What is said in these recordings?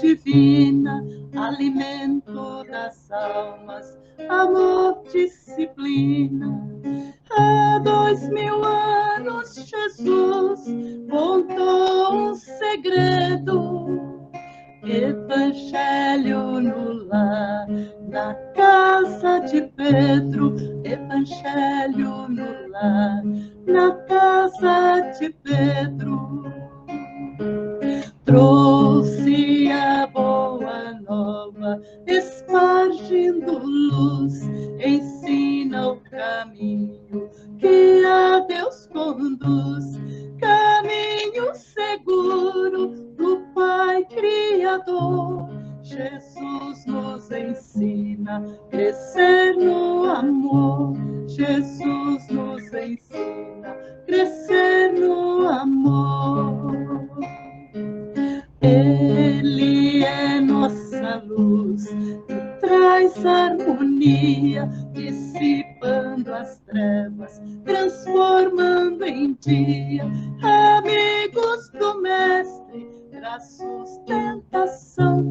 divina, alimento das almas, amor, disciplina. Há 2000 anos Jesus contou um segredo, Evangelho no lar, na casa de Pedro, Evangelho no lar, na casa de Pedro. Trouxe a boa nova, espargindo luz, ensina o caminho que a Deus conduz, caminho seguro do Pai Criador. Jesus nos ensina a crescer no amor, Jesus nos ensina a crescer no amor. Ele é nossa luz, que traz harmonia, dissipando as trevas, transformando em dia. Amigos do Mestre, traz sustentação,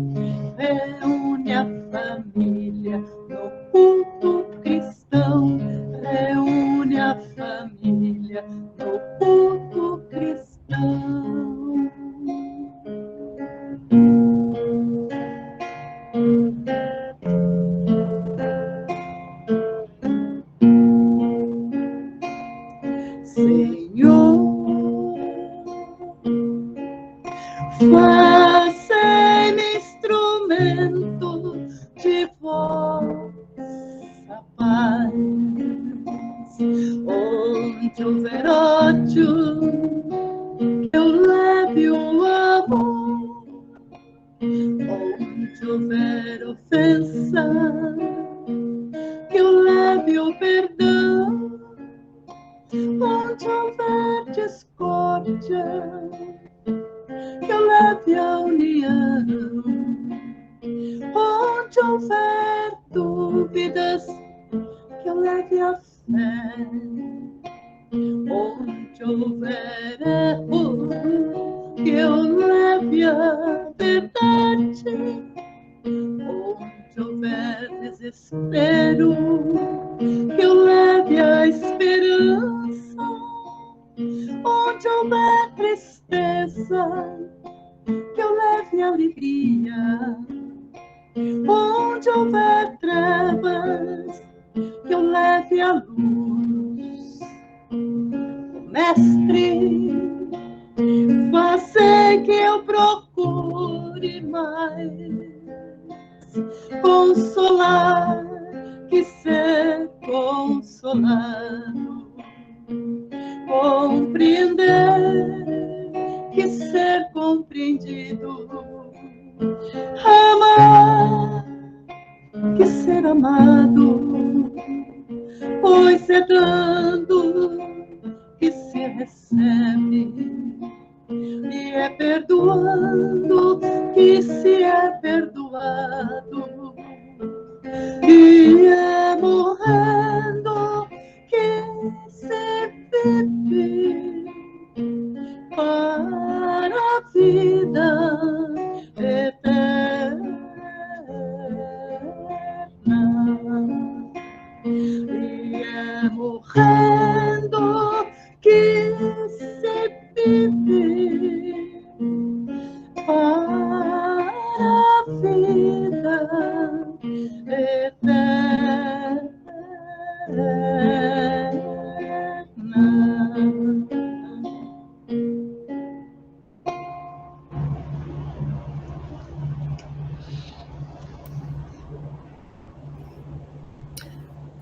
reúne a família no culto cristão, reúne a família no culto cristão. Fazei-me instrumento de vossa paz, onde houver ódio, que eu leve o amor, onde houver ofensa, que eu leve o perdão, onde houver discórdia, que eu leve a união, onde houver dúvidas, que eu leve a fé, onde houver erro, que eu leve a verdade, onde houver desespero, que eu leve a esperança, onde houver tristeza, que eu leve alegria, onde houver trevas, que eu leve a luz. Mestre, fazer que eu procure mais consolar que ser consolado, compreender que ser compreendido, amar que ser amado, pois é dando que se recebe, e é perdoando que se é perdoado, e é morrendo que se vive para a vida eterna, e é morrendo que se vive para a vida eterna.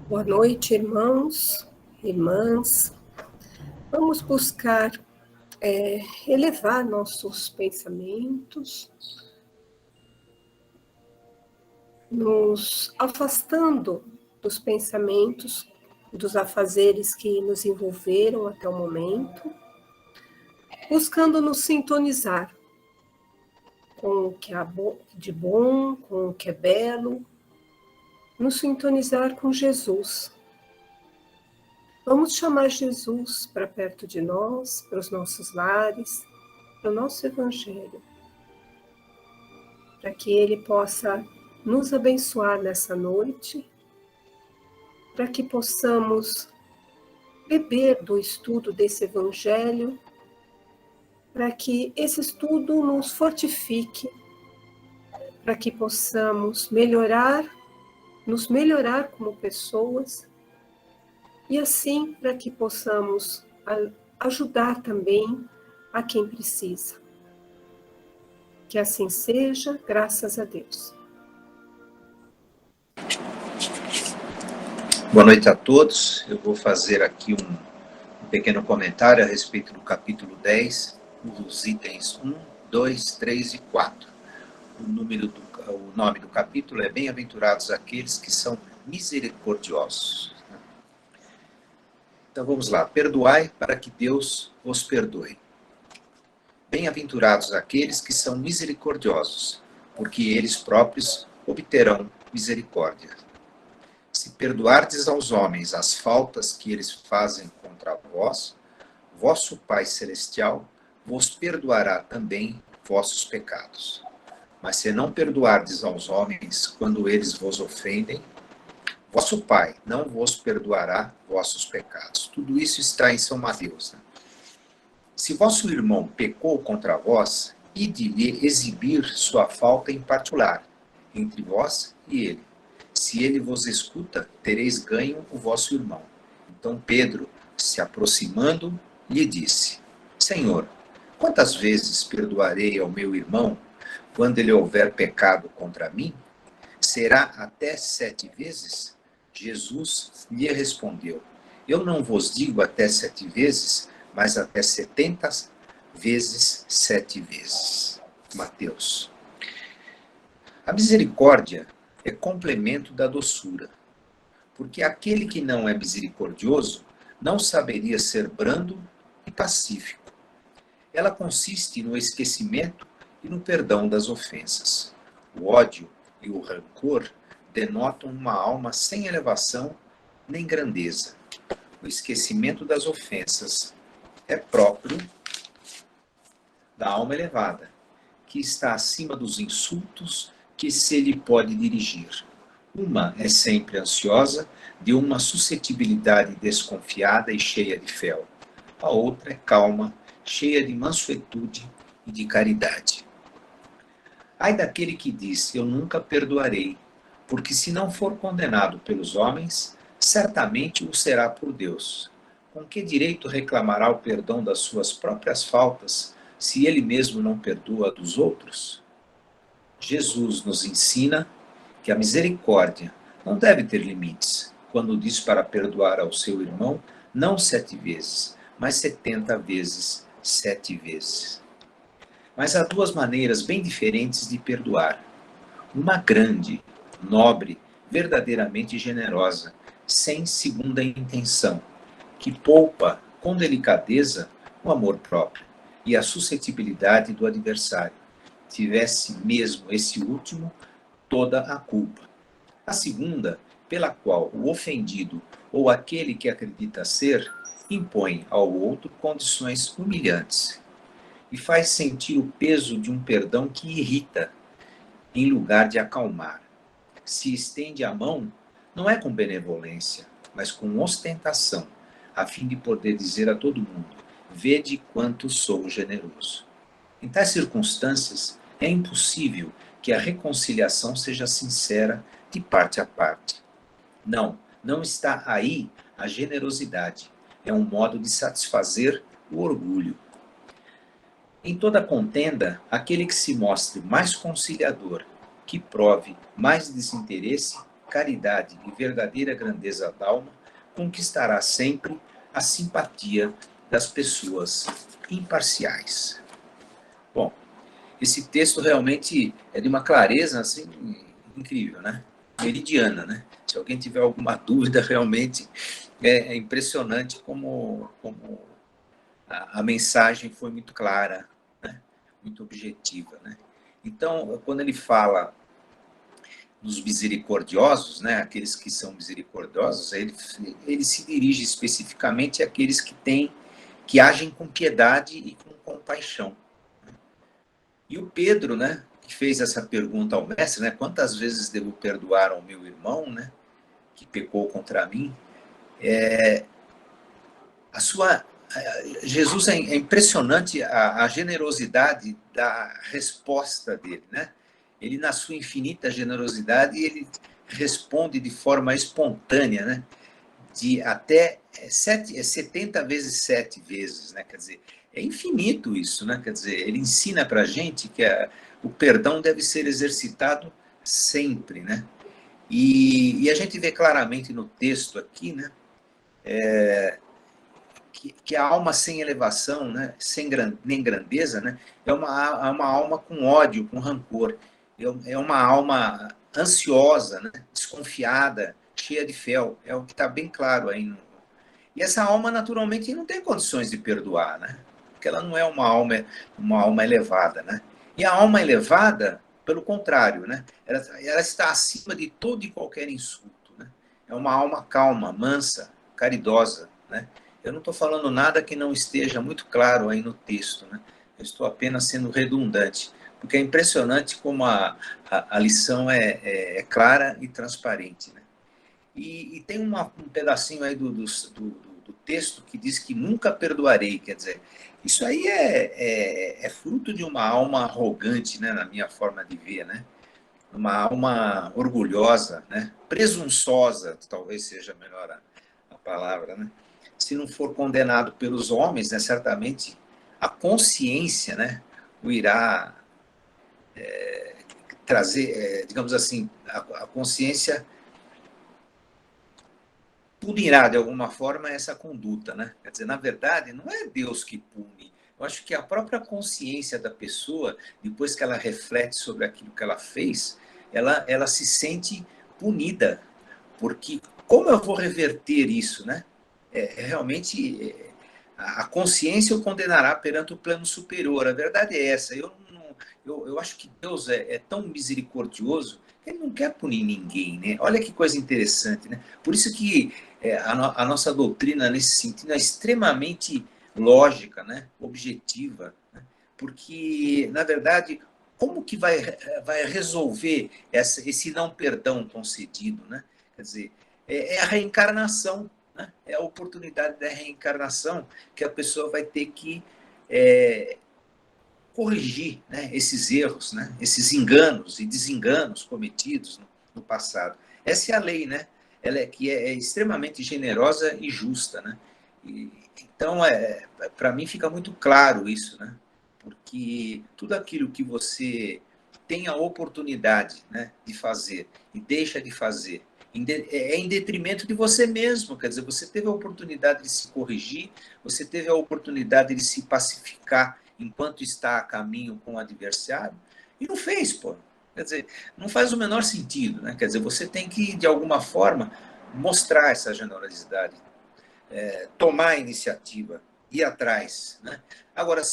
Boa noite, irmãos, irmãs. Vamos buscar elevar nossos pensamentos, nos afastando dos pensamentos, dos afazeres que nos envolveram até o momento, buscando nos sintonizar com o que é de bom, com o que é belo, nos sintonizar com Jesus. Vamos chamar Jesus para perto de nós, para os nossos lares, para o nosso Evangelho, para que Ele possa nos abençoar nessa noite, para que possamos beber do estudo desse Evangelho, para que esse estudo nos fortifique, para que possamos nos melhorar como pessoas, e assim para que possamos ajudar também a quem precisa. Que assim seja, graças a Deus. Boa noite a todos. Eu vou fazer aqui um pequeno comentário a respeito do capítulo 10, dos itens 1, 2, 3 e 4. O nome do capítulo é Bem-aventurados aqueles que são misericordiosos. Então vamos lá. Perdoai para que Deus vos perdoe. Bem-aventurados aqueles que são misericordiosos, porque eles próprios obterão misericórdia. Se perdoardes aos homens as faltas que eles fazem contra vós, vosso Pai Celestial vos perdoará também vossos pecados. Mas se não perdoardes aos homens quando eles vos ofendem, vosso Pai não vos perdoará vossos pecados. Tudo isso está em São Mateus. Se vosso irmão pecou contra vós, ide-lhe exibir sua falta em particular, entre vós e ele. Se ele vos escuta, tereis ganho o vosso irmão. Então Pedro, se aproximando, lhe disse: Senhor, quantas vezes perdoarei ao meu irmão quando ele houver pecado contra mim? Será até 7 vezes? Jesus lhe respondeu: Eu não vos digo até 7 vezes, mas até 70 vezes 7 vezes. Mateus. A misericórdia é complemento da doçura, porque aquele que não é misericordioso não saberia ser brando e pacífico. Ela consiste no esquecimento e no perdão das ofensas. O ódio e o rancor denotam uma alma sem elevação nem grandeza. O esquecimento das ofensas é próprio da alma elevada, que está acima dos insultos que se lhe pode dirigir. Uma é sempre ansiosa, de uma suscetibilidade desconfiada e cheia de fel. A outra é calma, cheia de mansuetude e de caridade. Ai daquele que diz: Eu nunca perdoarei, porque se não for condenado pelos homens, certamente o será por Deus. Com que direito reclamará o perdão das suas próprias faltas, se ele mesmo não perdoa dos outros? Jesus nos ensina que a misericórdia não deve ter limites, quando diz para perdoar ao seu irmão não 7 vezes, mas 70 vezes 7 vezes. Mas há 2 maneiras bem diferentes de perdoar. Uma grande, nobre, verdadeiramente generosa, sem segunda intenção, que poupa com delicadeza o amor próprio e a suscetibilidade do adversário, tivesse mesmo esse último toda a culpa. A segunda, pela qual o ofendido ou aquele que acredita ser impõe ao outro condições humilhantes e faz sentir o peso de um perdão que irrita, em lugar de acalmar. Se estende a mão, não é com benevolência, mas com ostentação, a fim de poder dizer a todo mundo: vede quanto sou generoso. Em tais circunstâncias, é impossível que a reconciliação seja sincera de parte a parte. Não está aí a generosidade. É um modo de satisfazer o orgulho. Em toda contenda, aquele que se mostre mais conciliador, que prove mais desinteresse, caridade e verdadeira grandeza da alma, conquistará sempre a simpatia das pessoas imparciais. Bom, esse texto realmente é de uma clareza assim incrível, né? Meridiana, né? Se alguém tiver alguma dúvida, realmente é impressionante como a mensagem foi muito clara, né? Muito objetiva, né? Então, quando ele fala dos misericordiosos, né? Aqueles que são misericordiosos, ele se dirige especificamente àqueles que agem com piedade e com compaixão. E o Pedro, né, que fez essa pergunta ao mestre, né? Quantas vezes devo perdoar ao meu irmão, né? Que pecou contra mim? Jesus é impressionante a generosidade da resposta dele, né? Ele, na sua infinita generosidade, ele responde de forma espontânea, né? De até 70 vezes 7 vezes, né? Quer dizer, é infinito isso, né? Quer dizer, ele ensina para a gente que o perdão deve ser exercitado sempre, né? E a gente vê claramente no texto aqui, né? Que a alma sem elevação, né? Sem nem grandeza, né? É uma alma com ódio, com rancor. É uma alma ansiosa, né? Desconfiada, cheia de fel. É o que está bem claro aí. E essa alma, naturalmente, não tem condições de perdoar, né? Porque ela não é uma alma elevada, né? E a alma elevada, pelo contrário, né? Ela está acima de todo e qualquer insulto, né? É uma alma calma, mansa, caridosa, né? Eu não estou falando nada que não esteja muito claro aí no texto, né? Eu estou apenas sendo redundante, porque é impressionante como a lição é clara e transparente, né? E tem um pedacinho aí do texto que diz que nunca perdoarei, quer dizer, isso aí é fruto de uma alma arrogante, né, na minha forma de ver, né? Uma alma orgulhosa, né? Presunçosa, talvez seja melhor a palavra, né? Se não for condenado pelos homens, né, certamente a consciência, né, o irá trazer, digamos assim, a consciência punirá de alguma forma essa conduta, né? Quer dizer, na verdade, não é Deus que pune. Eu acho que a própria consciência da pessoa, depois que ela reflete sobre aquilo que ela fez, ela se sente punida, porque como eu vou reverter isso, né? Realmente a consciência o condenará perante o plano superior. A verdade é essa. Eu acho que Deus é tão misericordioso que ele não quer punir ninguém, né? Olha que coisa interessante, né? Por isso que a nossa doutrina nesse sentido é extremamente lógica, né? Objetiva, né? Porque na verdade como que vai resolver esse não perdão concedido, né? Quer dizer, é a reencarnação, né? É a oportunidade da reencarnação que a pessoa vai ter que corrigir, né, esses erros, né, esses enganos e desenganos cometidos no passado. Essa é a lei, né? Ela que é extremamente generosa e justa, né? Então, para mim fica muito claro isso, né? Porque tudo aquilo que você tem a oportunidade, né, de fazer e deixa de fazer é em detrimento de você mesmo, quer dizer, você teve a oportunidade de se corrigir, você teve a oportunidade de se pacificar enquanto está a caminho com o adversário, e não fez, pô. Quer dizer, não faz o menor sentido, né? Quer dizer, você tem que, de alguma forma, mostrar essa generosidade, tomar a iniciativa, ir atrás, né? Agora,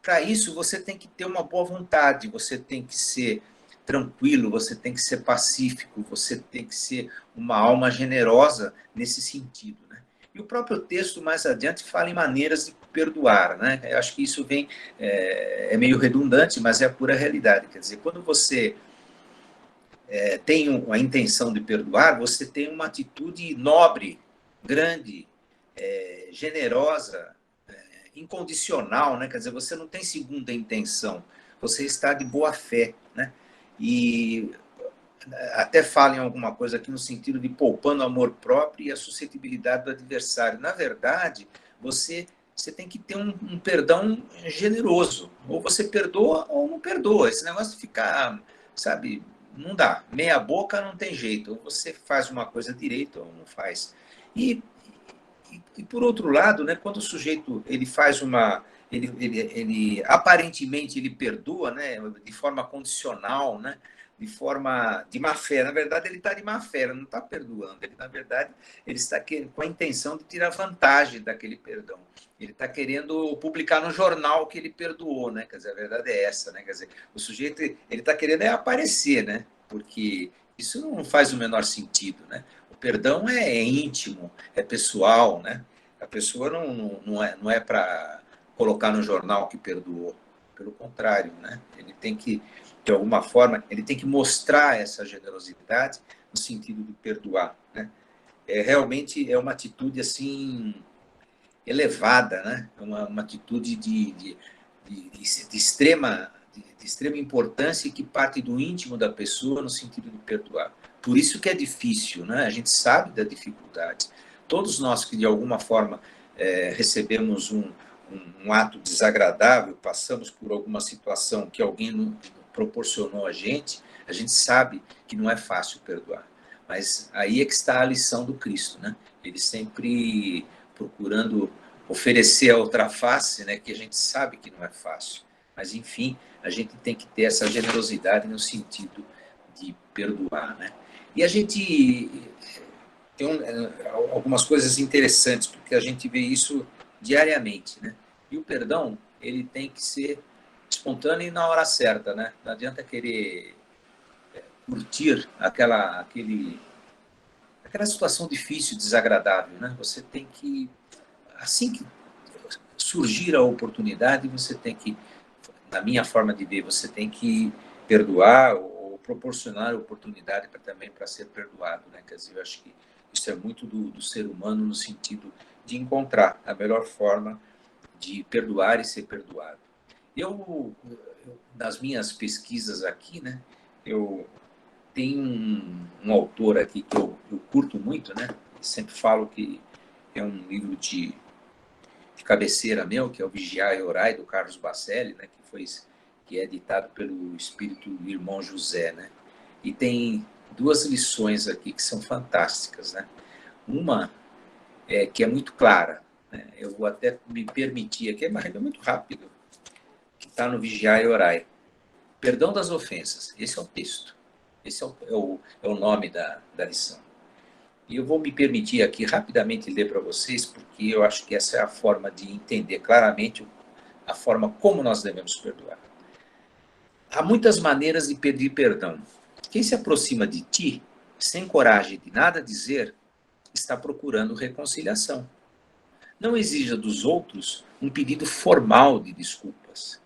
para isso, você tem que ter uma boa vontade, você tem que ser tranquilo, você tem que ser pacífico, você tem que ser uma alma generosa nesse sentido, né? E o próprio texto, mais adiante, fala em maneiras de perdoar, né? Eu acho que isso é meio redundante, mas é a pura realidade. Quer dizer, quando você tem a intenção de perdoar, você tem uma atitude nobre, grande, generosa, incondicional, né? Quer dizer, você não tem segunda intenção, você está de boa fé, né? E até fala em alguma coisa aqui no sentido de poupando o amor próprio e a suscetibilidade do adversário. Na verdade, você tem que ter um perdão generoso. Ou você perdoa ou não perdoa. Esse negócio de ficar, sabe, não dá. Meia boca não tem jeito. Ou você faz uma coisa direito ou não faz. E por outro lado, né, quando o sujeito ele faz uma... Ele aparentemente ele perdoa, né, de forma condicional, né, de forma de má fé. Na verdade, ele está de má fé, ele não está perdoando. Ele, na verdade, ele está com a intenção de tirar vantagem daquele perdão. Ele está querendo publicar no jornal que ele perdoou, né? Quer dizer, a verdade é essa, né? Quer dizer, o sujeito ele está querendo aparecer, né? Porque isso não faz o menor sentido, né? O perdão é íntimo, é pessoal, né? A pessoa não é para colocar no jornal que perdoou. Pelo contrário, né? Ele tem que, de alguma forma, ele tem que mostrar essa generosidade no sentido de perdoar, né? Realmente é uma atitude assim elevada, né? Uma atitude de extrema importância e que parte do íntimo da pessoa no sentido de perdoar. Por isso que é difícil, né? A gente sabe da dificuldade. Todos nós que de alguma forma recebemos um ato desagradável, passamos por alguma situação que alguém proporcionou a gente sabe que não é fácil perdoar. Mas aí é que está a lição do Cristo, né? Ele sempre procurando oferecer a outra face, né? Que a gente sabe que não é fácil. Mas, enfim, a gente tem que ter essa generosidade no sentido de perdoar, né? E a gente tem algumas coisas interessantes, porque a gente vê isso diariamente, né? E o perdão, ele tem que ser espontâneo e na hora certa, né? Não adianta querer curtir aquela situação difícil, desagradável, né? Você tem que, assim que surgir a oportunidade, você tem que, na minha forma de ver, você tem que perdoar ou proporcionar a oportunidade para ser perdoado, né? Quer dizer, eu acho que isso é muito do ser humano no sentido de encontrar a melhor forma de perdoar e ser perdoado. Eu nas minhas pesquisas aqui, né, eu tenho um autor aqui que eu curto muito, né? Sempre falo que é um livro de cabeceira meu, que é o Vigiai e Orai, do Carlos Bacelli, né? Que é editado pelo Espírito Irmão José, né? E tem duas lições aqui que são fantásticas, né? Uma que é muito clara, né? Eu vou até me permitir aqui, mas é muito rápido, que está no Vigiai e Orai. Perdão das ofensas, esse é o texto. Esse é o nome da lição. E eu vou me permitir aqui rapidamente ler para vocês, porque eu acho que essa é a forma de entender claramente a forma como nós devemos perdoar. Há muitas maneiras de pedir perdão. Quem se aproxima de ti, sem coragem de nada dizer, está procurando reconciliação. Não exija dos outros um pedido formal de desculpas.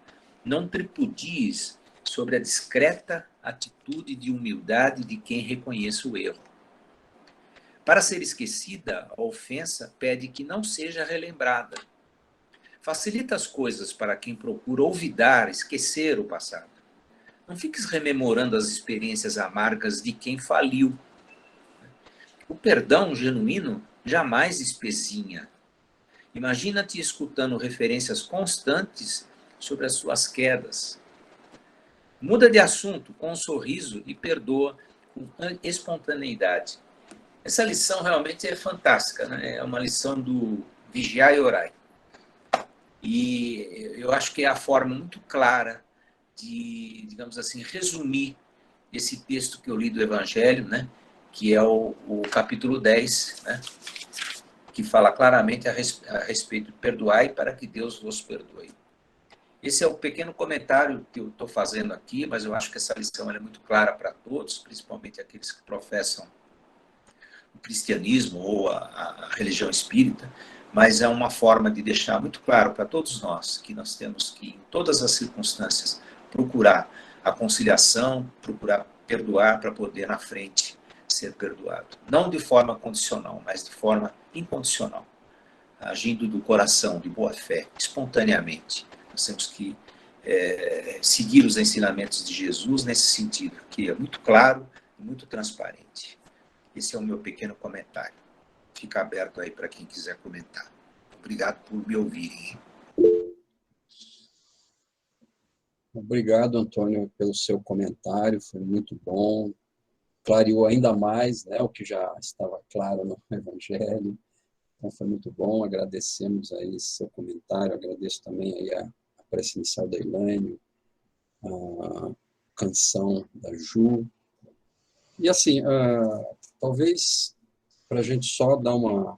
Não tripudies sobre a discreta atitude de humildade de quem reconhece o erro. Para ser esquecida, a ofensa pede que não seja relembrada. Facilita as coisas para quem procura olvidar, esquecer o passado. Não fiques rememorando as experiências amargas de quem faliu. O perdão genuíno jamais espezinha. Imagina-te escutando referências constantes sobre as suas quedas. Muda de assunto com um sorriso e perdoa com espontaneidade. Essa lição realmente é fantástica, né? É uma lição do Vigiai e Orai. E eu acho que é a forma muito clara de, digamos assim, resumir esse texto que eu li do Evangelho, né? Que é o capítulo 10, né? Que fala claramente a respeito de perdoai para que Deus vos perdoe. Esse é o pequeno comentário que eu estou fazendo aqui, mas eu acho que essa lição é muito clara para todos, principalmente aqueles que professam o cristianismo ou a religião espírita, mas é uma forma de deixar muito claro para todos nós que nós temos que, em todas as circunstâncias, procurar a conciliação, procurar perdoar para poder, na frente, ser perdoado. Não de forma condicional, mas de forma incondicional, agindo do coração, de boa fé, espontaneamente. Nós temos que seguir os ensinamentos de Jesus nesse sentido, que é muito claro e muito transparente. Esse é o meu pequeno comentário. Fica aberto aí para quem quiser comentar. Obrigado por me ouvirem. Obrigado, Antônio, pelo seu comentário, foi muito bom. Clareou ainda mais, né, o que já estava claro no Evangelho. Então, foi muito bom, agradecemos aí seu comentário, agradeço também aí a prece inicial da Elaine, a canção da Ju. E assim, talvez para a gente só dar uma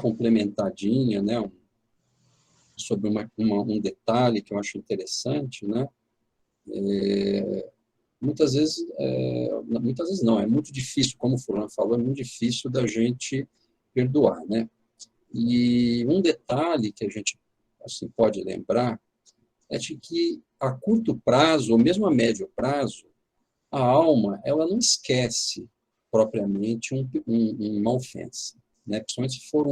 complementadinha, né, sobre um detalhe que eu acho interessante, né, muitas vezes não, é muito difícil, como o Fulano falou, é muito difícil da gente perdoar, né? E um detalhe que a gente assim, pode lembrar é de que a curto prazo, ou mesmo a médio prazo, a alma ela não esquece propriamente uma ofensa, né? Principalmente se for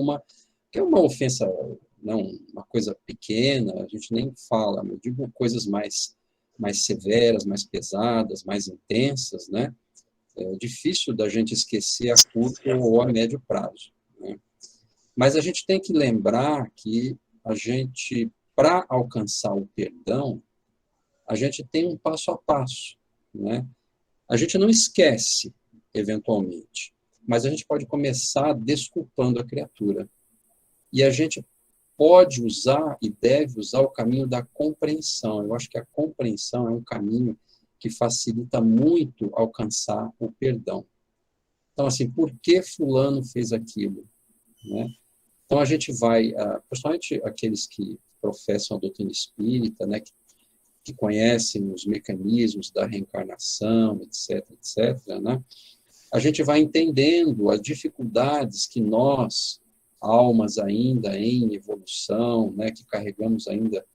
que é uma ofensa, não uma coisa pequena, a gente nem fala, eu digo coisas mais severas, mais pesadas, mais intensas, né? É difícil da gente esquecer a curto ou a médio prazo, né? Mas a gente tem que lembrar que a gente, para alcançar o perdão, a gente tem um passo a passo, né? A gente não esquece, eventualmente, mas a gente pode começar desculpando a criatura. E a gente pode usar e deve usar o caminho da compreensão. Eu acho que a compreensão é um caminho que facilita muito alcançar o perdão. Então, assim, por que fulano fez aquilo? Né? Então, a gente vai, principalmente aqueles que professam a doutrina espírita, né, que conhecem os mecanismos da reencarnação, etc., né? A gente vai entendendo as dificuldades que nós, almas ainda em evolução, né, que carregamos ainda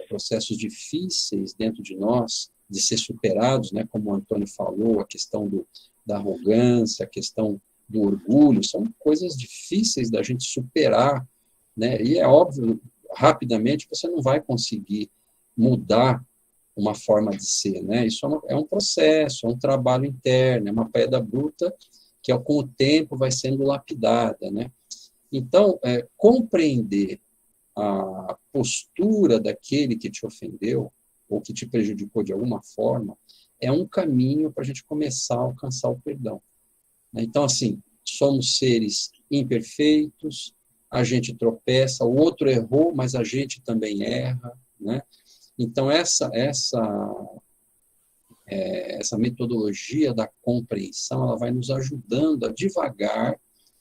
processos difíceis dentro de nós, de ser superados, né, como o Antônio falou, a questão da arrogância, a questão do orgulho, são coisas difíceis da gente superar, né, e é óbvio, rapidamente você não vai conseguir mudar uma forma de ser, né? Isso é um processo, é um trabalho interno, é uma pedra bruta que com o tempo vai sendo lapidada, né? Então, compreender a postura daquele que te ofendeu ou que te prejudicou de alguma forma é um caminho para a gente começar a alcançar o perdão, né? Então, assim, somos seres imperfeitos, a gente tropeça, o outro errou, mas a gente também erra, né? Então, essa metodologia da compreensão, ela vai nos ajudando a devagar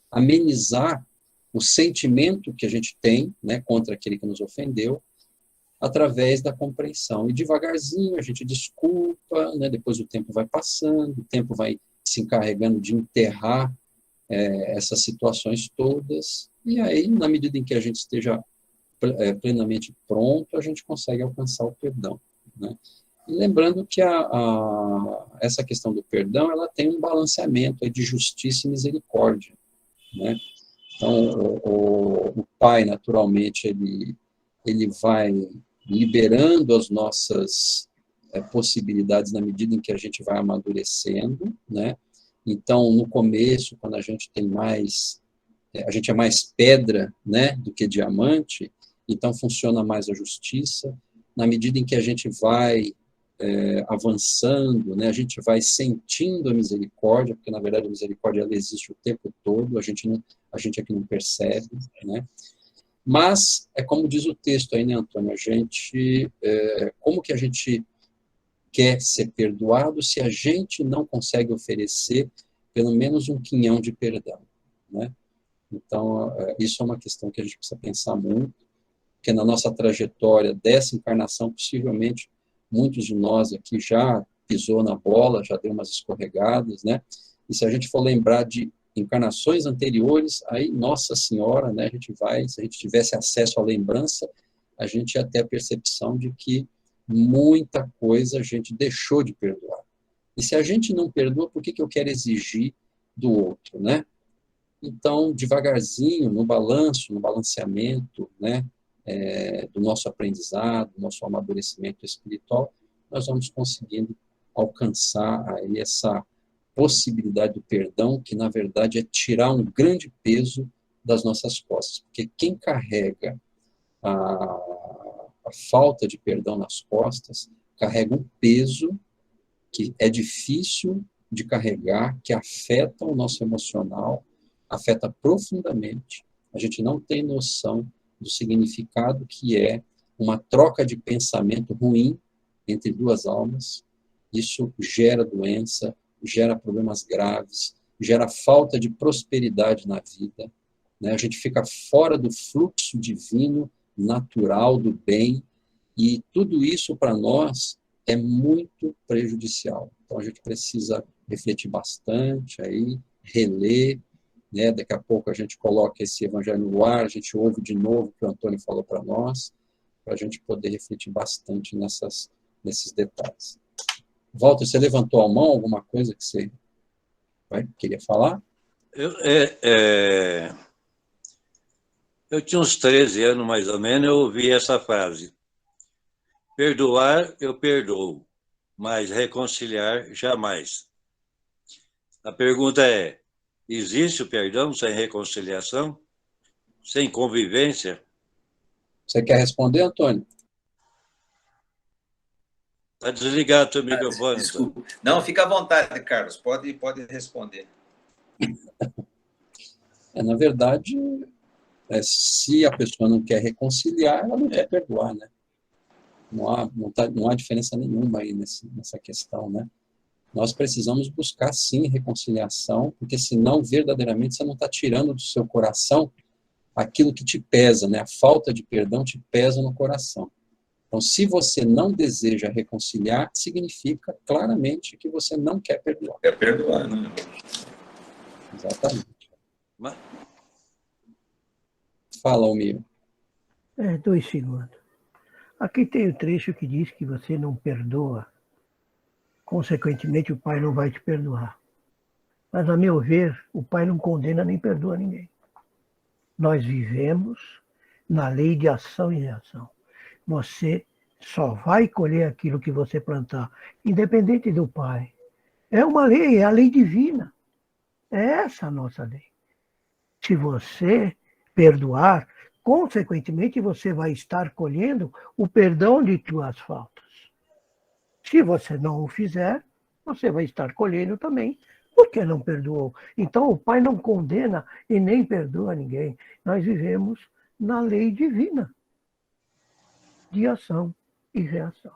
amenizar o sentimento que a gente tem, né, contra aquele que nos ofendeu, através da compreensão. E devagarzinho a gente desculpa, né, depois o tempo vai passando, o tempo vai se encarregando de enterrar essas situações todas, e aí, na medida em que a gente esteja plenamente pronto, a gente consegue alcançar o perdão, né? E lembrando que essa questão do perdão, ela tem um balanceamento de justiça e misericórdia, né? Então, o Pai, naturalmente, ele vai liberando as nossas possibilidades na medida em que a gente vai amadurecendo, né? Então, no começo, quando a gente tem a gente é mais pedra, né, do que diamante, então funciona mais a justiça. Na medida em que a gente vai avançando, né, a gente vai sentindo a misericórdia, porque na verdade a misericórdia ela existe o tempo todo, a gente aqui não percebe, né? Mas é como diz o texto aí, né, Antônio? Como que a gente quer ser perdoado se a gente não consegue oferecer pelo menos um quinhão de perdão, né? Então, isso é uma questão que a gente precisa pensar muito, porque na nossa trajetória dessa encarnação, possivelmente, muitos de nós aqui já pisou na bola, já deu umas escorregadas, né? E se a gente for lembrar de encarnações anteriores, aí, Nossa Senhora, né, se a gente tivesse acesso à lembrança, a gente ia ter a percepção de que muita coisa a gente deixou de perdoar. E se a gente não perdoa, por que eu quero exigir do outro, né? Então, devagarzinho, no balanceamento, né, do nosso aprendizado, do nosso amadurecimento espiritual, nós vamos conseguindo alcançar aí essa possibilidade do perdão, que na verdade é tirar um grande peso das nossas costas, porque quem carrega a falta de perdão nas costas, carrega um peso que é difícil de carregar, que afeta o nosso emocional, afeta profundamente. A gente não tem noção do significado que é uma troca de pensamento ruim entre duas almas. Isso gera doença, gera problemas graves, gera falta de prosperidade na vida, né? A gente fica fora do fluxo divino, natural, do bem, e tudo isso para nós é muito prejudicial. Então a gente precisa refletir bastante, aí, reler, né? Daqui a pouco a gente coloca esse evangelho no ar, a gente ouve de novo o que o Antônio falou para nós, para a gente poder refletir bastante nesses detalhes. Walter, você levantou a mão, alguma coisa que você queria falar? Eu tinha uns 13 anos, mais ou menos, eu ouvi essa frase. Perdoar, eu perdoo, mas reconciliar, jamais. A pergunta é, existe o perdão sem reconciliação? Sem convivência? Você quer responder, Antônio? Está desligado o seu microfone. Desculpa. Não, fica à vontade, Carlos. Pode responder. Na verdade, se a pessoa não quer reconciliar, ela não quer perdoar, né? Não há diferença nenhuma aí nessa questão, né? Nós precisamos buscar, sim, reconciliação, porque senão, verdadeiramente, você não está tirando do seu coração aquilo que te pesa, né? A falta de perdão te pesa no coração. Então, se você não deseja reconciliar, significa claramente que você não quer perdoar. Quer perdoar, né? Exatamente. Fala, Almir. 2 segundos. Aqui tem o trecho que diz que você não perdoa, consequentemente o Pai não vai te perdoar. Mas, a meu ver, o Pai não condena nem perdoa ninguém. Nós vivemos na lei de ação e reação. Você só vai colher aquilo que você plantar, independente do Pai. É uma lei, é a lei divina. É essa a nossa lei. Se você perdoar, consequentemente você vai estar colhendo o perdão de tuas faltas. Se você não o fizer, você vai estar colhendo também, porque não perdoou. Então o Pai não condena e nem perdoa ninguém. Nós vivemos na lei divina de ação e reação.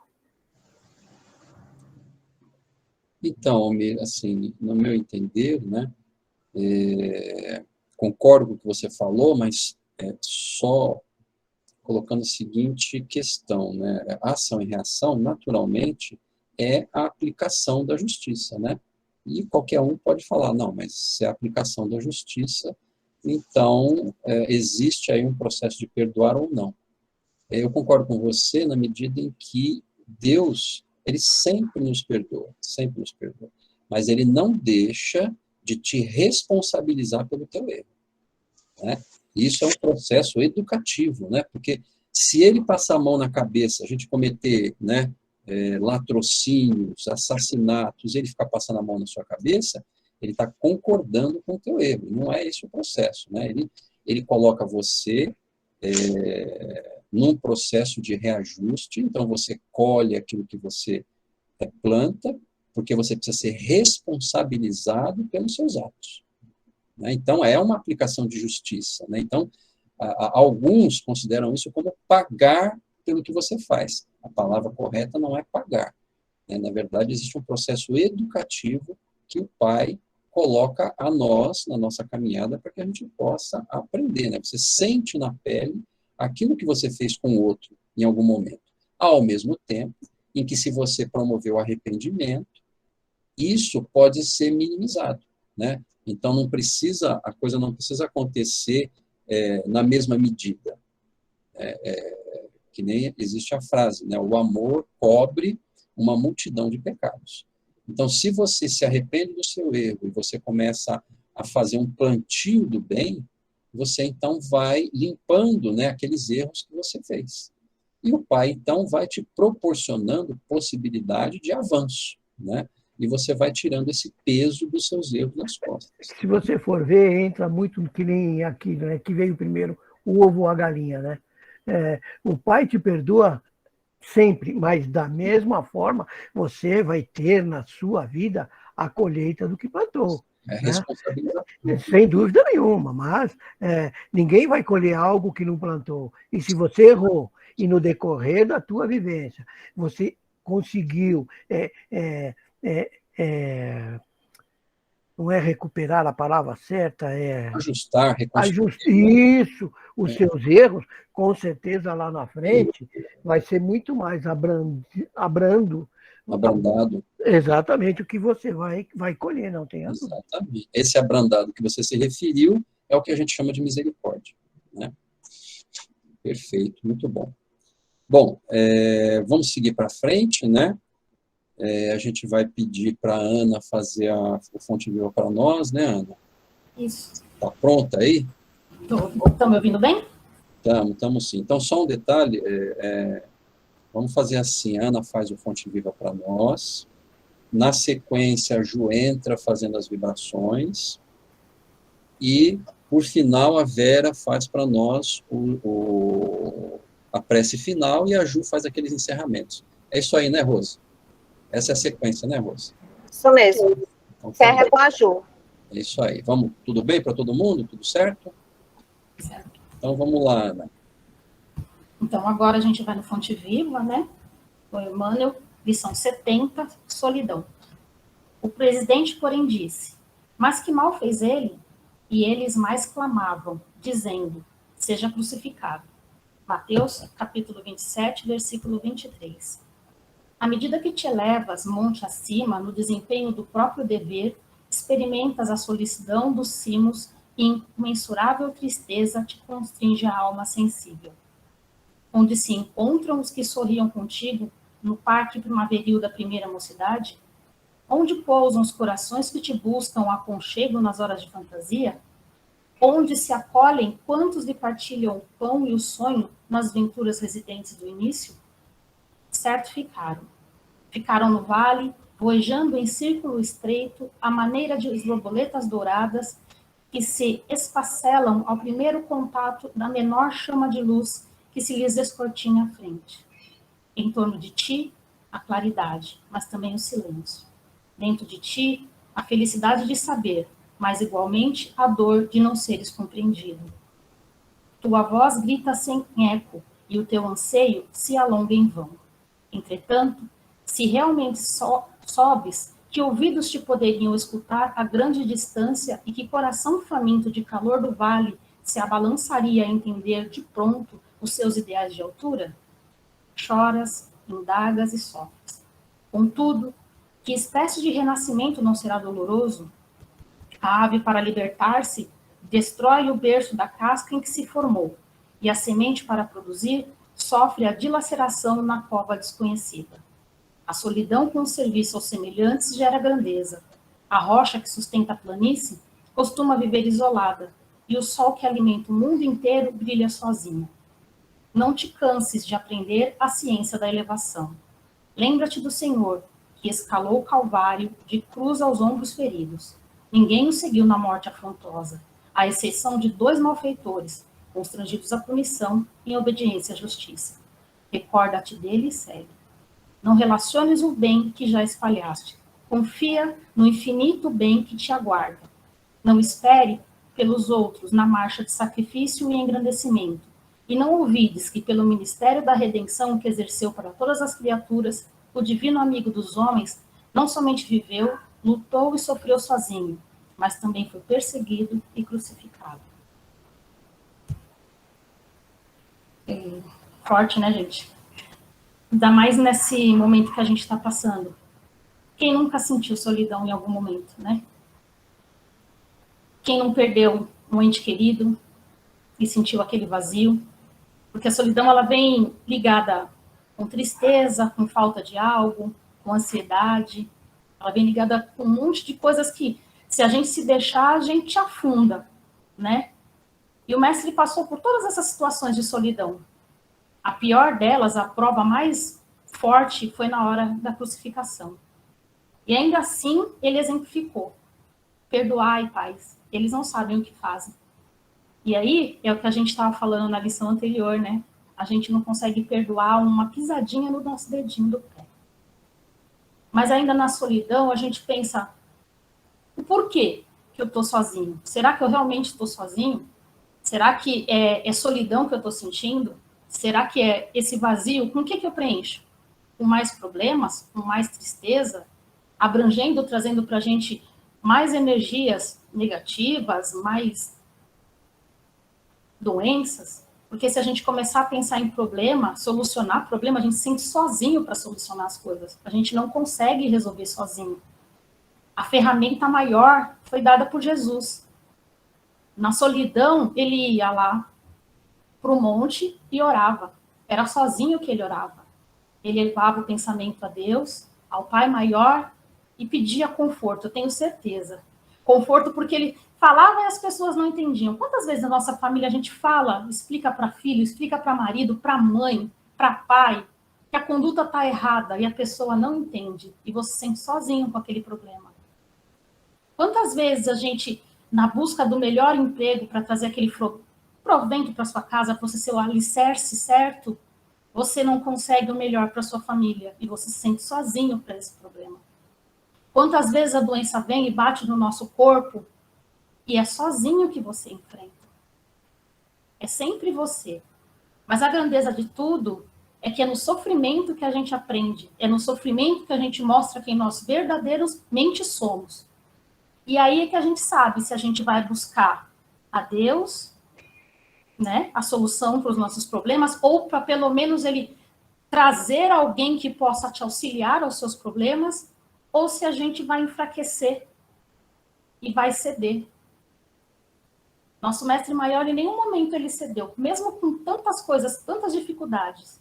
Então, Almir, assim, no meu entender, né, concordo com o que você falou, mas só colocando a seguinte questão, né, a ação e reação, naturalmente, é a aplicação da justiça, né, e qualquer um pode falar, não, mas se é a aplicação da justiça, então existe aí um processo de perdoar ou não. Eu concordo com você na medida em que Deus, ele sempre nos perdoa, mas ele não deixa de te responsabilizar pelo teu erro, né? Isso é um processo educativo, né? Porque se ele passar a mão na cabeça, a gente cometer, né, latrocínios, assassinatos, ele ficar passando a mão na sua cabeça, ele está concordando com o teu erro. Não é esse o processo, né? Ele coloca você num processo de reajuste, então você colhe aquilo que você planta, porque você precisa ser responsabilizado pelos seus atos, né? Então, é uma aplicação de justiça, né? Então, alguns consideram isso como pagar pelo que você faz. A palavra correta não é pagar, né? Na verdade, existe um processo educativo que o Pai coloca a nós, na nossa caminhada, para que a gente possa aprender, né? Você sente na pele aquilo que você fez com o outro em algum momento, ao mesmo tempo em que, se você promover o arrependimento, isso pode ser minimizado, né? Então, a coisa não precisa acontecer na mesma medida. Que nem existe a frase, né? O amor cobre uma multidão de pecados. Então, se você se arrepende do seu erro e você começa a fazer um plantio do bem, você então vai limpando, né, aqueles erros que você fez. E o Pai, então, vai te proporcionando possibilidade de avanço, né? E você vai tirando esse peso dos seus erros nas costas. Se você for ver, entra muito que nem aqui, né? Que veio primeiro o ovo ou a galinha, né? O Pai te perdoa sempre, mas da mesma forma você vai ter na sua vida a colheita do que plantou. Responsabilidade. Sem dúvida nenhuma, mas ninguém vai colher algo que não plantou. E se você errou e no decorrer da tua vivência você conseguiu não é recuperar a palavra certa, ajustar, isso, os seus erros, com certeza lá na frente vai ser muito mais abrandado. Exatamente o que você vai colher, não tem dúvida. Exatamente. Esse abrandado que você se referiu é o que a gente chama de misericórdia, né? Perfeito, muito bom. Bom, vamos seguir para frente, né? A gente vai pedir para a Ana fazer o Fonte Viva para nós, né, Ana? Isso. Está pronta aí? Estão me ouvindo bem? Estamos sim. Então, só um detalhe, vamos fazer assim, a Ana faz o Fonte Viva para nós, na sequência a Ju entra fazendo as vibrações, e, por final, a Vera faz para nós a prece final e a Ju faz aqueles encerramentos. É isso aí, né, Rose? Essa é a sequência, né, Rose? Isso mesmo. Então, Terra com a Ju. é isso aí. Vamos, tudo bem para todo mundo? Tudo certo? Certo. Então, vamos lá, Ana. Então, agora a gente vai no Fonte Viva, né? O Emmanuel, lição 70, solidão. O presidente, porém, disse, mas que mal fez ele? E eles mais clamavam, dizendo, seja crucificado. Mateus, capítulo 27, versículo 23. À medida que te elevas monte acima no desempenho do próprio dever, experimentas a solidão dos cimos e incomensurável tristeza te constringe a alma sensível. Onde se encontram os que sorriam contigo no parque primaveril da primeira mocidade? Onde pousam os corações que te buscam aconchego nas horas de fantasia? Onde se acolhem quantos lhe partilham o pão e o sonho nas venturas residentes do início? Certo ficaram. Ficaram no vale, voejando em círculo estreito, à maneira de borboletas douradas que se esfacelam ao primeiro contato da menor chama de luz que se lhes descortina à frente. Em torno de ti, a claridade, mas também o silêncio. Dentro de ti, a felicidade de saber, mas igualmente a dor de não seres compreendido. Tua voz grita sem eco e o teu anseio se alonga em vão. Entretanto, se realmente sobes, que ouvidos te poderiam escutar a grande distância e que coração faminto de calor do vale se abalançaria a entender de pronto os seus ideais de altura? Choras, indagas e sofres. Contudo, que espécie de renascimento não será doloroso? A ave, para libertar-se, destrói o berço da casca em que se formou, e a semente, para produzir, sofre a dilaceração na cova desconhecida. A solidão com o serviço aos semelhantes gera grandeza. A rocha que sustenta a planície costuma viver isolada, e o sol que alimenta o mundo inteiro brilha sozinho. Não te canses de aprender a ciência da elevação. Lembra-te do Senhor, que escalou o Calvário de cruz aos ombros feridos. Ninguém o seguiu na morte afrontosa, à exceção de 2 malfeitores, constrangidos à punição em obediência à justiça. Recorda-te dele e segue. Não relaciones o bem que já espalhaste. Confia no infinito bem que te aguarda. Não espere pelos outros na marcha de sacrifício e engrandecimento. E não ouvides que, pelo ministério da redenção que exerceu para todas as criaturas, o divino amigo dos homens não somente viveu, lutou e sofreu sozinho, mas também foi perseguido e crucificado. Forte, né, gente? Ainda mais nesse momento que a gente está passando. Quem nunca sentiu solidão em algum momento, né? Quem não perdeu um ente querido e sentiu aquele vazio? Porque a solidão, ela vem ligada com tristeza, com falta de algo, com ansiedade. Ela vem ligada com um monte de coisas que, se a gente se deixar, a gente afunda, né? E o mestre passou por todas essas situações de solidão. A pior delas, a prova mais forte, foi na hora da crucificação. E ainda assim, ele exemplificou. Perdoai, pais, eles não sabem o que fazem. E aí, é o que a gente estava falando na lição anterior, né? A gente não consegue perdoar uma pisadinha no nosso dedinho do pé. Mas ainda na solidão, a gente pensa, por que eu estou sozinho? Será que eu realmente estou sozinho? Será que é solidão que eu estou sentindo? Será que é esse vazio? Com o que eu preencho? Com mais problemas? Com mais tristeza? Abrangendo, trazendo para a gente mais energias negativas, mais doenças? Porque se a gente começar a pensar em problema, solucionar problema, a gente se sente sozinho para solucionar as coisas. A gente não consegue resolver sozinho. A ferramenta maior foi dada por Jesus. Na solidão, ele ia lá para o monte e orava. Era sozinho que ele orava. Ele elevava o pensamento a Deus, ao Pai maior, e pedia conforto, eu tenho certeza. Conforto porque ele falava e as pessoas não entendiam. Quantas vezes na nossa família a gente fala, explica para filho, explica para marido, para mãe, para pai, que a conduta está errada e a pessoa não entende, e você se sente sozinho com aquele problema. Quantas vezes a gente, na busca do melhor emprego para trazer aquele provento para sua casa, para você ser o alicerce certo, você não consegue o melhor para sua família e você se sente sozinho para esse problema. Quantas vezes a doença vem e bate no nosso corpo e é sozinho que você enfrenta. É sempre você. Mas a grandeza de tudo é que é no sofrimento que a gente aprende, é no sofrimento que a gente mostra quem nós verdadeiramente somos. E aí é que a gente sabe se a gente vai buscar a Deus, né, a solução para os nossos problemas, ou para pelo menos ele trazer alguém que possa te auxiliar aos seus problemas, ou se a gente vai enfraquecer e vai ceder. Nosso mestre maior, em nenhum momento ele cedeu, mesmo com tantas coisas, tantas dificuldades.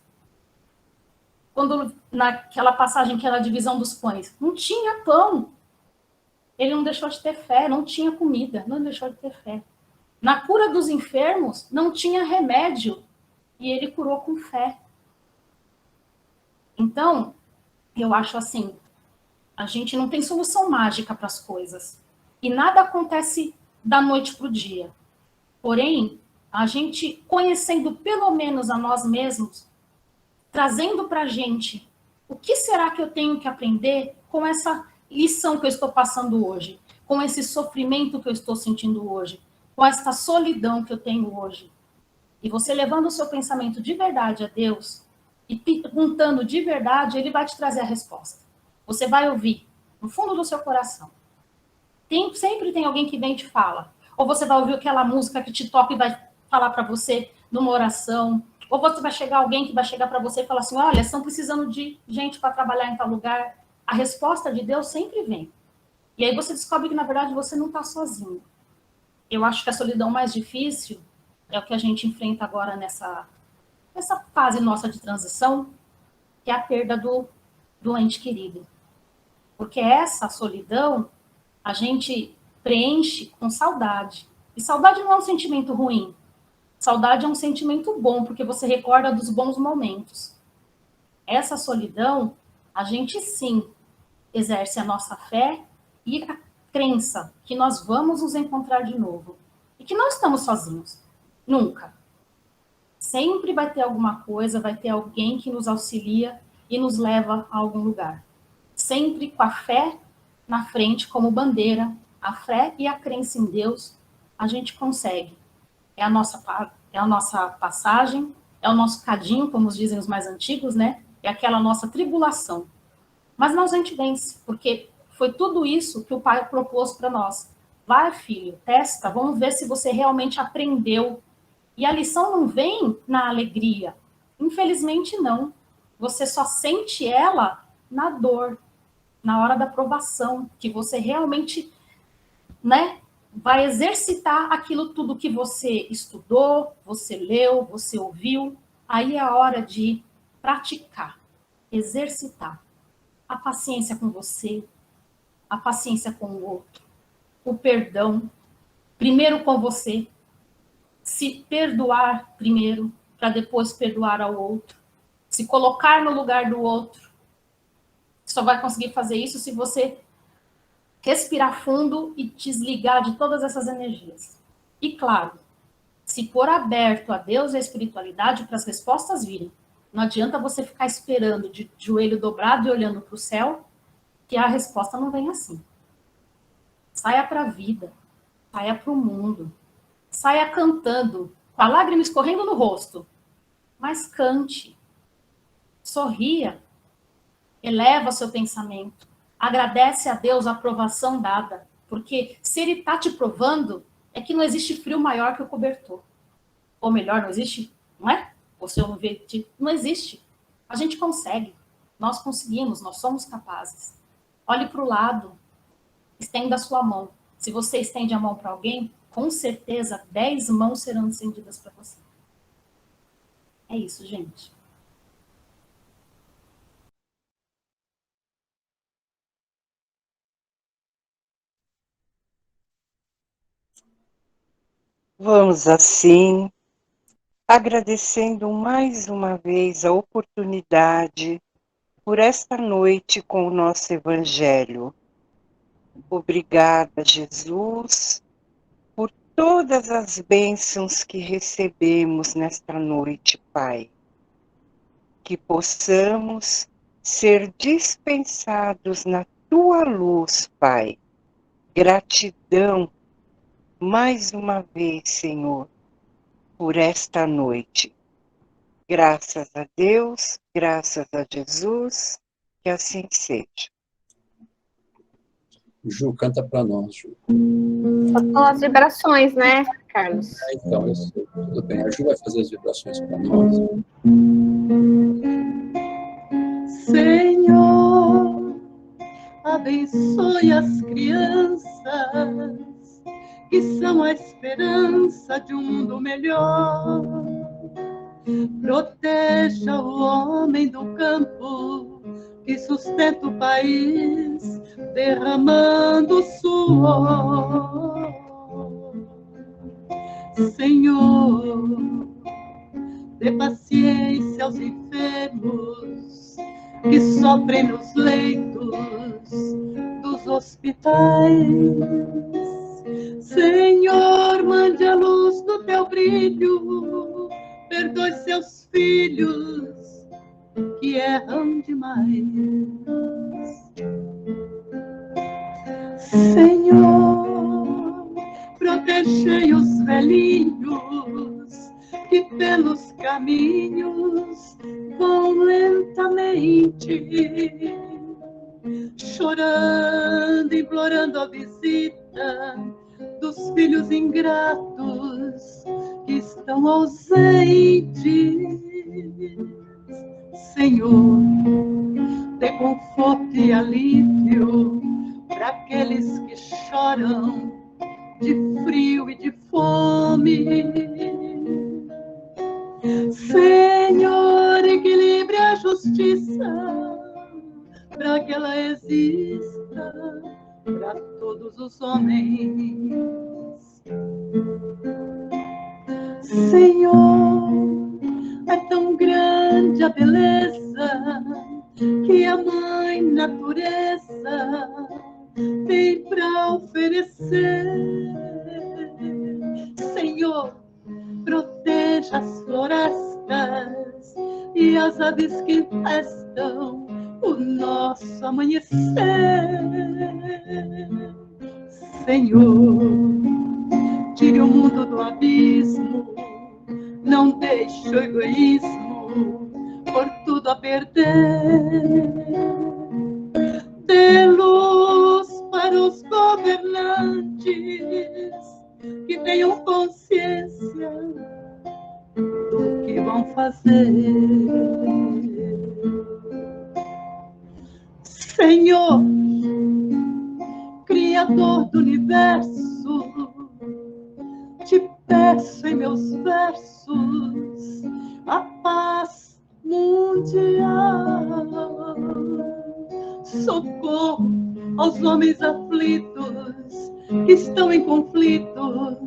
Quando naquela passagem que era a divisão dos pães, não tinha pão. Ele não deixou de ter fé, não tinha comida, não deixou de ter fé. Na cura dos enfermos, não tinha remédio, e ele curou com fé. Então, eu acho assim, a gente não tem solução mágica para as coisas. E nada acontece da noite para o dia. Porém, a gente conhecendo pelo menos a nós mesmos, trazendo para a gente o que será que eu tenho que aprender com essa lição que eu estou passando hoje, com esse sofrimento que eu estou sentindo hoje, com essa solidão que eu tenho hoje. E você levando o seu pensamento de verdade a Deus e perguntando de verdade, ele vai te trazer a resposta. Você vai ouvir no fundo do seu coração. Sempre tem alguém que vem e te fala. Ou você vai ouvir aquela música que te toca e vai falar para você numa oração. Ou você vai chegar alguém que vai chegar para você e falar assim, olha, estão precisando de gente para trabalhar em tal lugar. A resposta de Deus sempre vem. E aí você descobre que, na verdade, você não está sozinho. Eu acho que a solidão mais difícil é o que a gente enfrenta agora nessa fase nossa de transição, que é a perda do ente querido. Porque essa solidão a gente preenche com saudade. E saudade não é um sentimento ruim. Saudade é um sentimento bom, porque você recorda dos bons momentos. Essa solidão, a gente sim exerce a nossa fé e a crença que nós vamos nos encontrar de novo. E que não estamos sozinhos. Nunca. Sempre vai ter alguma coisa, vai ter alguém que nos auxilia e nos leva a algum lugar. Sempre com a fé na frente como bandeira, a fé e a crença em Deus, a gente consegue. É a nossa passagem, é o nosso cadinho, como dizem os mais antigos, né? É aquela nossa tribulação. Mas nós a gente vence, porque foi tudo isso que o Pai propôs para nós. Vai, filho, testa, vamos ver se você realmente aprendeu. E a lição não vem na alegria. Infelizmente, não. Você só sente ela na dor, na hora da provação, que você realmente, né, vai exercitar aquilo tudo que você estudou, você leu, você ouviu. Aí é a hora de praticar, exercitar. A paciência com você, a paciência com o outro, o perdão, primeiro com você, se perdoar primeiro, para depois perdoar ao outro, se colocar no lugar do outro. Só vai conseguir fazer isso se você respirar fundo e desligar de todas essas energias. E claro, se for aberto a Deus e a espiritualidade para as respostas virem. Não adianta você ficar esperando de joelho dobrado e olhando para o céu, que a resposta não vem assim. Saia para a vida, saia para o mundo, saia cantando, com a lágrima escorrendo no rosto, mas cante, sorria, eleva seu pensamento, agradece a Deus a aprovação dada, porque se Ele está te provando, é que não existe frio maior que o cobertor. Ou melhor, não existe, não é? Você não existe. A gente consegue, nós conseguimos, nós somos capazes. Olhe para o lado, estenda a sua mão. Se você estende a mão para alguém, com certeza 10 mãos serão estendidas para você. É isso, gente. Vamos assim, agradecendo mais uma vez a oportunidade por esta noite com o nosso Evangelho. Obrigada, Jesus, por todas as bênçãos que recebemos nesta noite, Pai. Que possamos ser dispensados na Tua luz, Pai. Gratidão, mais uma vez, Senhor, por esta noite. Graças a Deus, graças a Jesus, que assim seja. Ju, canta para nós, Ju. Só são as vibrações, né, Carlos? Então, eu sei, tudo bem. A Ju vai fazer as vibrações para nós. Senhor, abençoe as crianças que são a esperança de um mundo melhor. Proteja o homem do campo que sustenta o país, derramando suor. Senhor, dê paciência aos enfermos que sofrem nos leitos dos hospitais. Senhor, mande a luz do teu brilho, perdoe seus filhos que erram demais. Senhor, protegei os velhinhos que pelos caminhos vão lentamente, chorando, implorando a visita dos filhos ingratos que estão ausentes. Senhor, dê conforto e alívio para aqueles que choram de frio e de fome. Senhor, equilibre a justiça para que ela exista para todos os homens. Senhor, é tão grande a beleza que a Mãe Natureza tem para oferecer. Senhor, proteja as florestas e as aves que infestam o nosso amanhecer. Senhor, tire o mundo do abismo, não deixe o egoísmo por tudo a perder. Dê luz para os governantes que tenham consciência do que vão fazer. Senhor, Criador do universo, te peço em meus versos a paz mundial. Socorro aos homens aflitos que estão em conflitos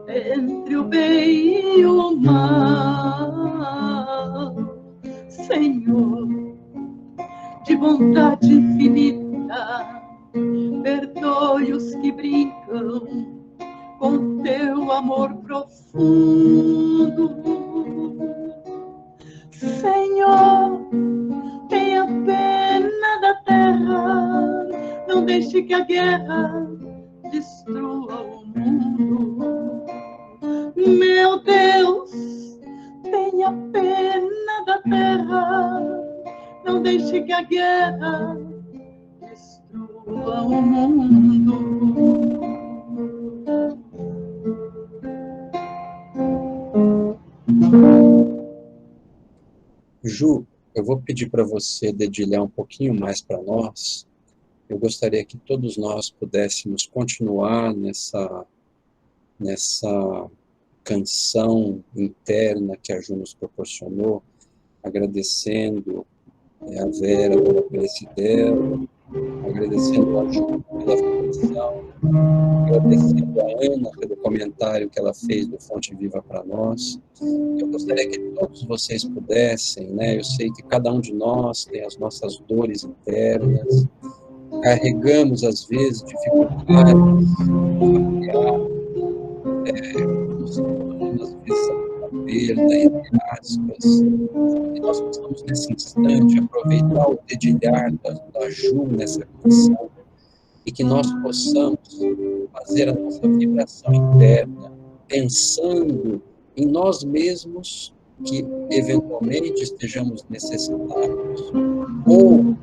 entre o bem e o mal. Senhor, de bondade infinita, perdoe os que brincam com teu amor profundo. Senhor, tenha pena da terra, não deixe que a guerra destrua o mundo. Meu Deus, tenha pena da terra, não deixe que a guerra destrua o mundo. Ju, eu vou pedir para você dedilhar um pouquinho mais para nós. Eu gostaria que todos nós pudéssemos continuar nessa canção interna que a Ju nos proporcionou, agradecendo a Vera pela prece dela, agradecendo a Ju pela atenção. Agradecendo a Ana pelo comentário que ela fez do Fonte Viva para nós. Eu gostaria que todos vocês pudessem, né? Eu sei que cada um de nós tem as nossas dores internas, carregamos às vezes dificuldades familiares, às vezes a perda, entre aspas, e nós possamos nesse instante aproveitar o dedilhar da Ju nessa canção e que nós possamos fazer a nossa vibração interna, pensando em nós mesmos que eventualmente estejamos necessitados, ou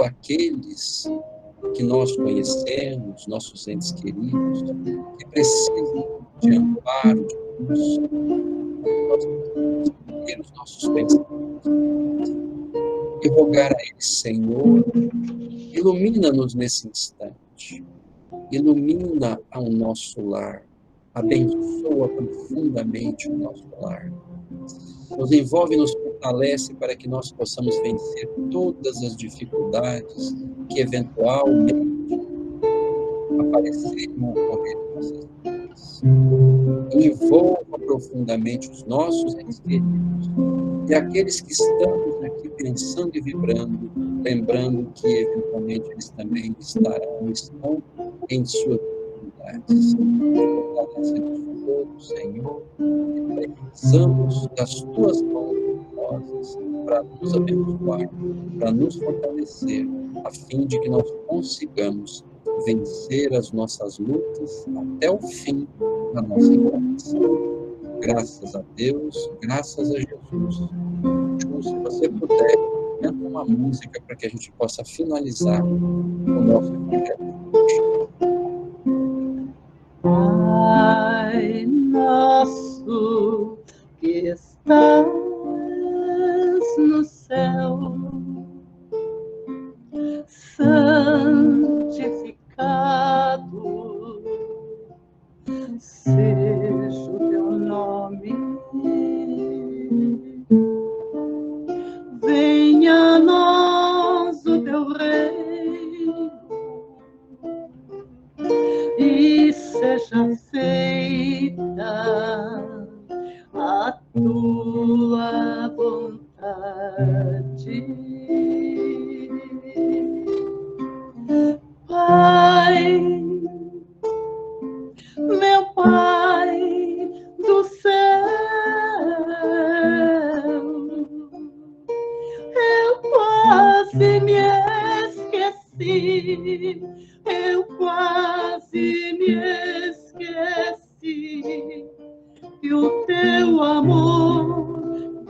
aqueles que nós conhecemos, nossos entes queridos, que precisam de amparo, de luz, nós possamos ter os nossos pensamentos e rogar a Ele, Senhor, ilumina-nos nesse instante, ilumina ao nosso lar, abençoa profundamente o nosso lar, nos envolve e nos fortalece para que nós possamos vencer todas as dificuldades que eventualmente aparecerem no ocorrer de nossas vidas. Envolva profundamente os nossos entes queridos e aqueles que estamos aqui pensando e vibrando, lembrando que eventualmente eles também estão em suas dificuldades. Fortalecemos todos, Senhor, e precisamos das tuas mãos poderosas para nos abençoar, para nos fortalecer, a fim de que nós consigamos vencer as nossas lutas até o fim da nossa encarnação. Graças a Deus, graças a Jesus. Ju, se você puder, canta uma música para que a gente possa finalizar o nosso evangelho. Pai nosso que estás no céu, santificado seja o teu nome, venha a nós o teu reino e seja feita a tua vontade. Pai, meu Pai do céu, eu quase me esqueci, eu quase me esqueci que o teu amor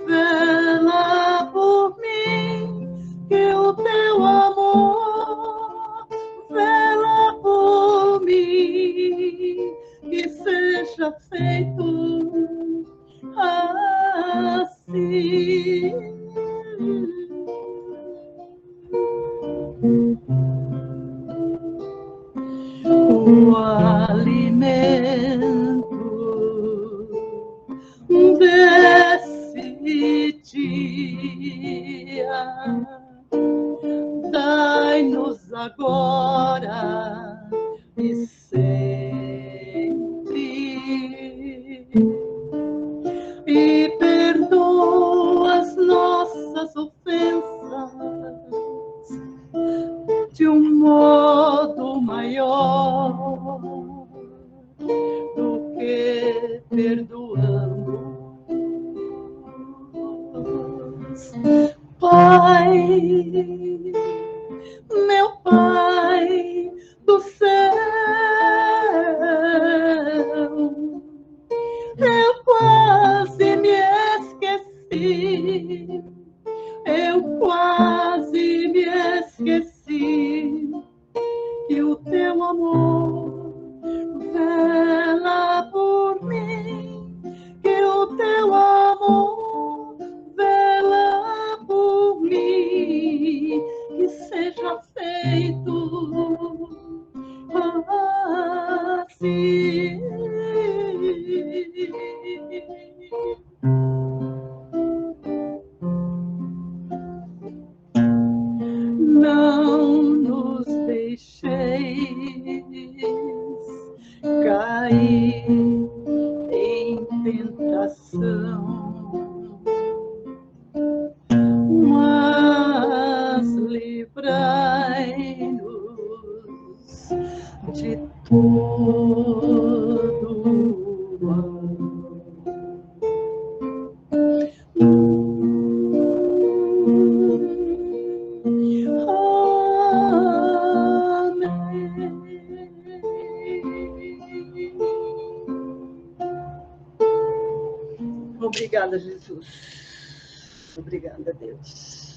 vela por mim, que o teu amor vela por mim, que seja feito assim. O alimento desse dia dai-nos agora e sempre, e perdoa as nossas ofensas de um modo maior do que perdoamos. Pai, meu Pai do céu, eu quase me esqueci, eu quase me esqueci que o teu amor vela por mim, que o teu amor vela por mim, que seja feito assim. Não nos deixeis cair em tentação, mas livrai-nos de todo mal. Obrigada, Jesus. Obrigada, Deus.